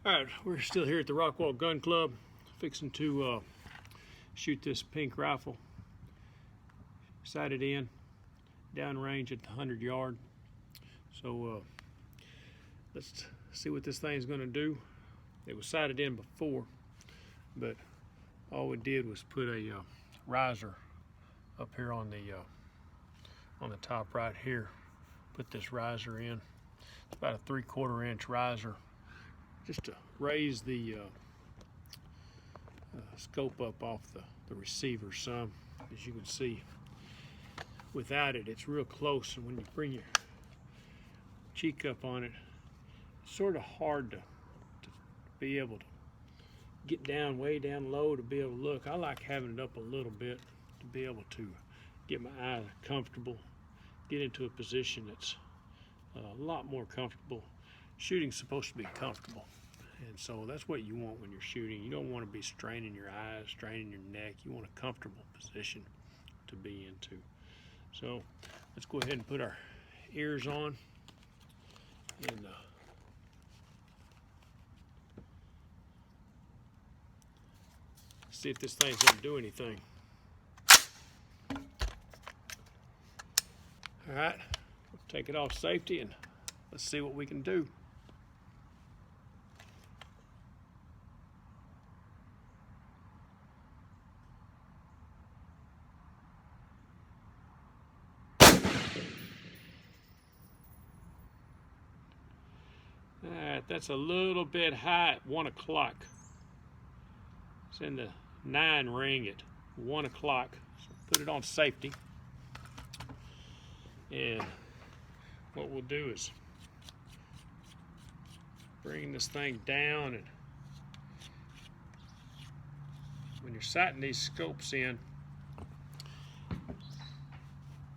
Alright, we're still here at the Rockwall Gun Club, fixing to shoot this pink rifle. Sighted in, downrange at the 100-yard. So let's see what this thing's going to do. It was sighted in before, but all we did was put a riser up here on the top right here. Put this riser in. It's about a 3/4 inch riser, just to raise the scope up off the receiver some. As you can see, without it, it's real close, and when you bring your cheek up on it, it's sort of hard to be able to get down way down low to be able to look. I like having it up a little bit to be able to get my eye comfortable, get into a position that's a lot more comfortable. Shooting's supposed to be comfortable, and so that's what you want when you're shooting. You don't want to be straining your eyes, straining your neck. You want a comfortable position to be into. So let's go ahead and put our ears on and see if this thing's going to do anything. All right, we'll take it off safety and let's see what we can do. Alright, that's a little bit high at 1 o'clock. It's in the 9 ring at 1 o'clock. So put it on safety. And what we'll do is bring this thing down, and when you're sighting these scopes in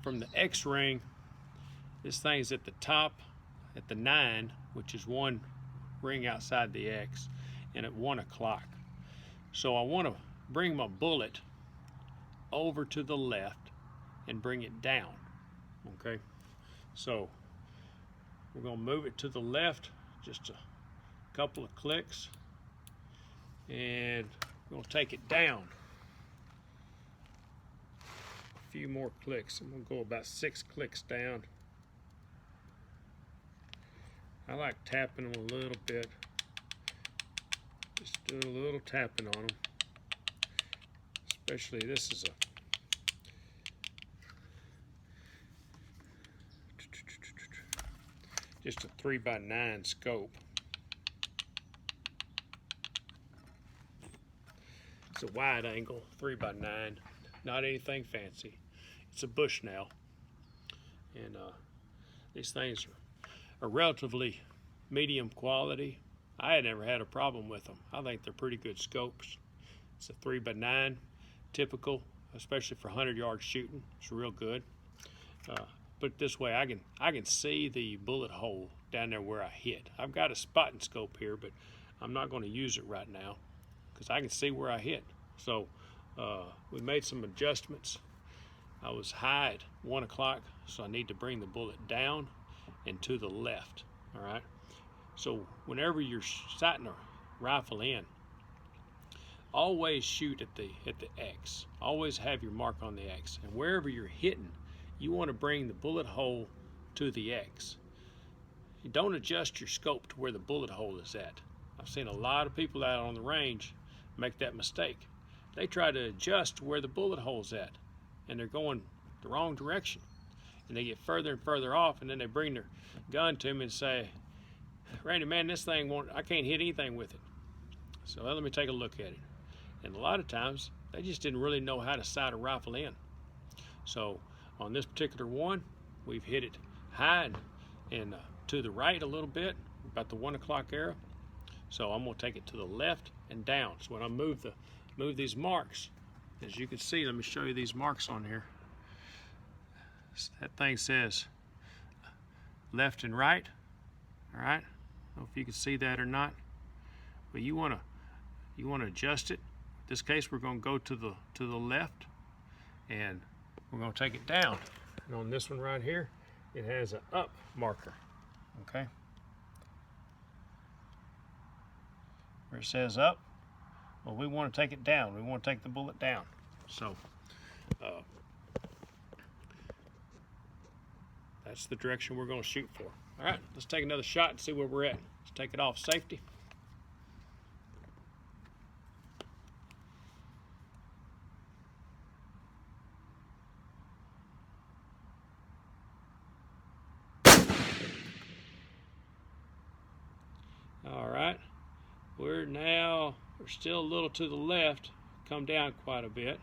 from the X ring, this thing's at the top at the 9, which is 1 ring outside the X, and at 1 o'clock. So I want to bring my bullet over to the left and bring it down. Okay, so we're going to move it to the left just a couple of clicks, and we're going to take it down a few more clicks. I'm going to go about 6 clicks down. I like tapping them a little bit, just doing a little tapping on them, especially this is just a 3x9 scope. It's a wide angle 3x9, not anything fancy. It's a Bushnell, and these things are relatively medium quality. I had never had a problem with them. I think they're pretty good scopes. It's a 3x9, typical, especially for 100-yard shooting. It's real good. Put it this way, I can see the bullet hole down there where I hit. I've got a spotting scope here, but I'm not going to use it right now because I can see where I hit. So we made some adjustments. I was high at 1 o'clock, so I need to bring the bullet down and to the left. All right, so whenever you're sighting a rifle in, always shoot at the X. Always have your mark on the X, and wherever you're hitting, you want to bring the bullet hole to the X. You don't adjust your scope to where the bullet hole is at. I've seen a lot of people out on the range make that mistake. They try to adjust to where the bullet hole's at, and they're going the wrong direction. And they get further and further off, and then they bring their gun to me and say, "Randy, man, this thing I can't hit anything with it." So let me take a look at it. And a lot of times, they just didn't really know how to sight a rifle in. So on this particular one, we've hit it high and to the right a little bit, about the 1 o'clock arrow. So I'm going to take it to the left and down. So when I move these marks, as you can see, let me show you these marks on here. That thing says left and right. All right, I don't know if you can see that or not, but you want to adjust it. In this case, we're going to go to the left, and we're going to take it down. And on this one right here, it has an up marker. Okay. where it says up, well, we want to take it down. We want to take the bullet down. So that's the direction we're going to shoot for. All right, let's take another shot and see where we're at. Let's take it off safety. All right, we're still a little to the left, come down quite a bit.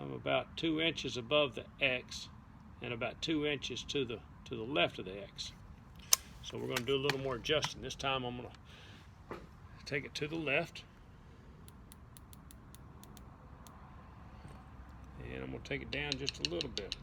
I'm about 2 inches above the X and about 2 inches to the left of the X. So we're going to do a little more adjusting. This time I'm going to take it to the left. And I'm going to take it down just a little bit.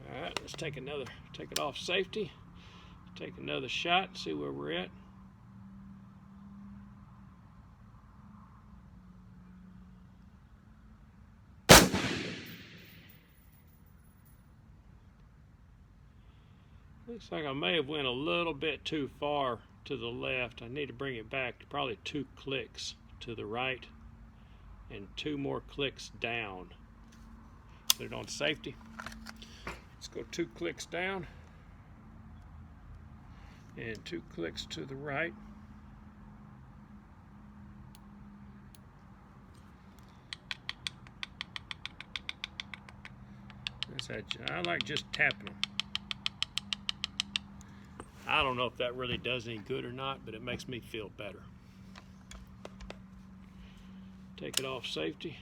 All right, let's take it off safety. Take another shot, see where we're at. Looks like I may have went a little bit too far to the left. I need to bring it back to probably 2 clicks to the right and 2 more clicks down. Put it on safety. Let's go 2 clicks down and 2 clicks to the right. I like just tapping them. I don't know if that really does any good or not, but it makes me feel better. Take it off safety.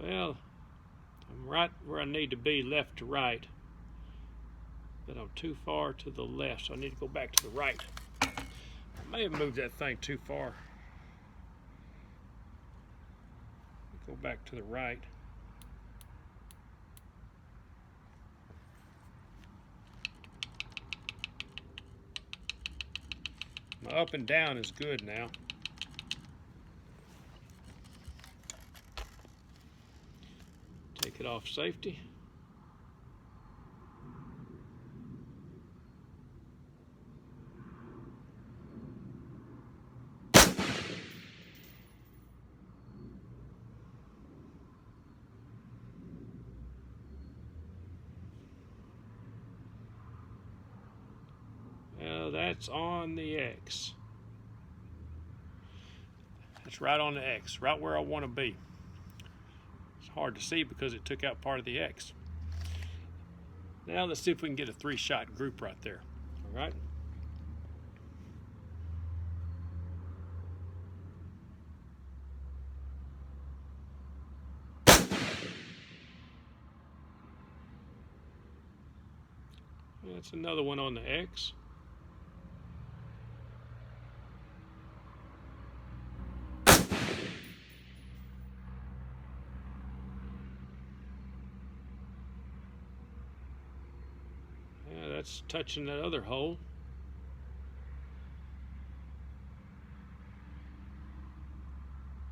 Well, I'm right where I need to be, left to right, but I'm too far to the left, so I need to go back to the right. I may have moved that thing too far. Go back to the right. My up and down is good now. Take it off safety. Well, that's on the X. That's right on the X, right where I want to be. Hard to see because it took out part of the X. Now let's see if we can get a 3-shot group right there. All right. That's another one on the X. That's touching that other hole.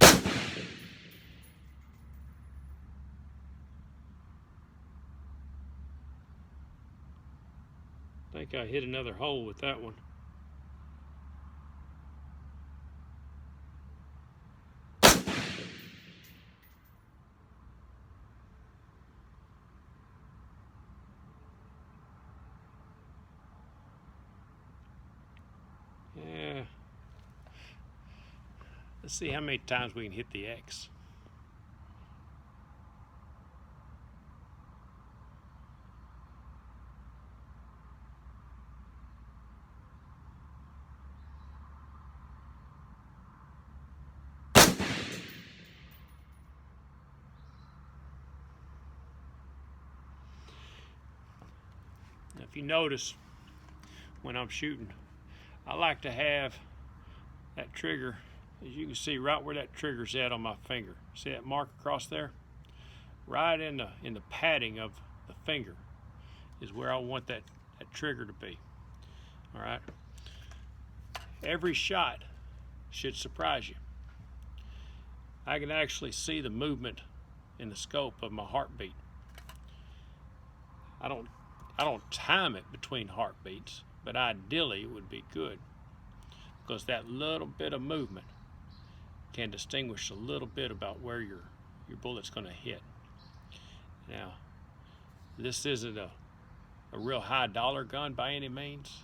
I think I hit another hole with that one. Yeah. Let's see how many times we can hit the X. if you notice when I'm shooting, I like to have that trigger, as you can see right where that trigger's at on my finger. See that mark across there? Right in the padding of the finger is where I want that trigger to be. All right. Every shot should surprise you. I can actually see the movement in the scope of my heartbeat. I don't time it between heartbeats, but ideally it would be good, because that little bit of movement can distinguish a little bit about where your bullet's going to hit. Now, this isn't a real high dollar gun by any means,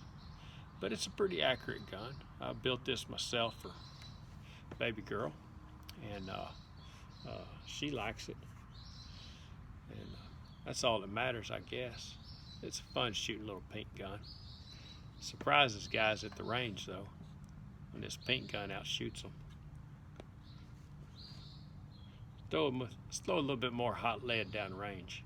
but it's a pretty accurate gun. I built this myself for baby girl, and she likes it, and that's all that matters, I guess. It's fun shooting a little pink gun. Surprises guys at the range though, when this pink gun outshoots them. Let's throw a little bit more hot lead down range.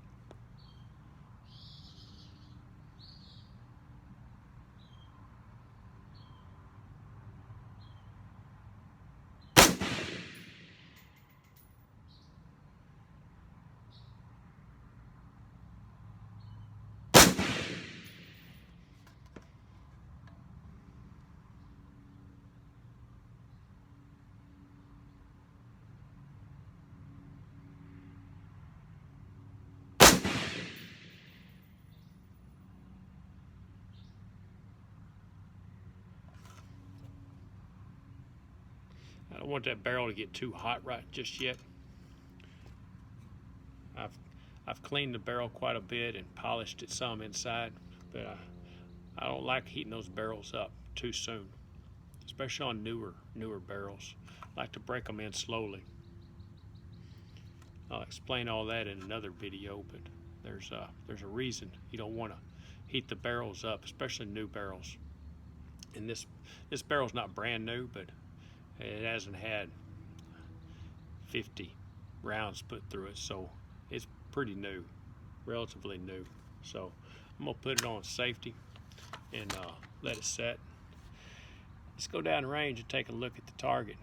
I don't want that barrel to get too hot right just yet. I've cleaned the barrel quite a bit and polished it some inside, but I don't like heating those barrels up too soon, especially on newer barrels. I like to break them in slowly. I'll explain all that in another video, but there's a reason you don't want to heat the barrels up, especially new barrels. And this barrel's not brand new, but it hasn't had 50 rounds put through it, so it's pretty new, relatively new. So I'm gonna put it on safety and let it set. Let's go down range and take a look at the target.